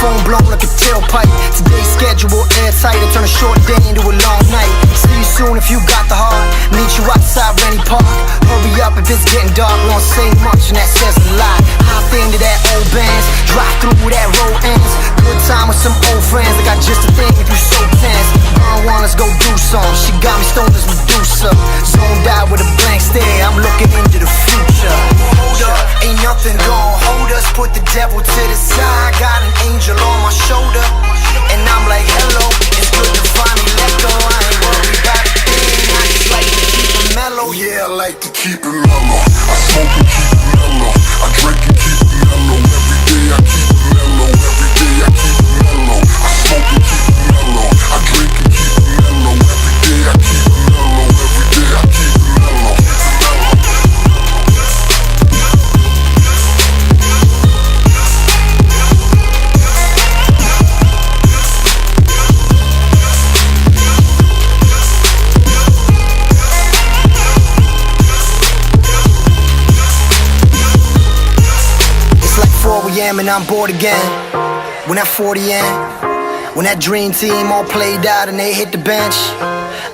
phone blown like a tailpipe. Today's schedule airtight, I turn a short day into a long night. See you soon if you got the heart. Meet you outside Rennie Park. Hurry up if it's getting dark. We don't say much and that says a lot. Hop into that old bands, drive through where that road ends. Good time with some old friends. I got just a thing if you so tense. Burn one, let's go do some. She got me stoned as Medusa. Zoned out with a blank stare. I'm looking into the future. Hold up, ain't nothing gon' hold us. Put the devil to the side. Got an angel on my shoulder, and I'm like, hello, it's good to finally let go. I ain't worried about a thing. I just like to keep it mellow. Yeah, I like to keep it mellow. I smoke and keep it mellow. I drink and keep it mellow. Every day I keep it mellow. Every day I keep it mellow. I smoke and keep it mellow. I drink and keep it mellow. Every day I keep it mellow. Every day I keep it mellow. And I'm bored again. When that 40 in, when that dream team all played out and they hit the bench,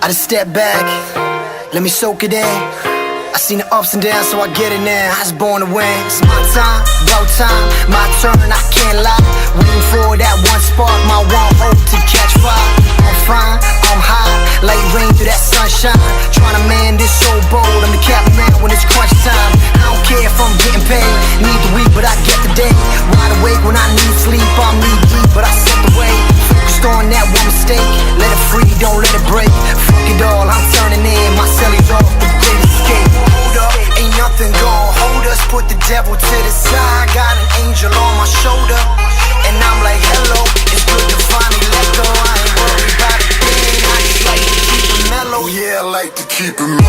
I just step back, let me soak it in. I seen the ups and downs, so I get it now. I was born to win. It's my time, about time, my turn, I can't lie. Waiting for that one spark, my one hope to catch fire. I'm fine, I'm high, like rain through that sunshine. Trying to man this so bold, I'm the captain man when it's crunch time. I don't care if I'm getting paid, need the week, but I get the day. Wide awake when I need sleep, I'm knee deep, but I set the way. Focused on that one mistake, let it free, don't let it break. Fuck it all, I'm turning in, my cellular's off, the great escape. Hold up, ain't nothing gon' hold us. Put the devil to the side. Got an angel on my shoulder, and I'm like, hello, it's good to finally let go. I ain't worried about a thing. I just like to keep it mellow. Yeah, I like to keep it mellow.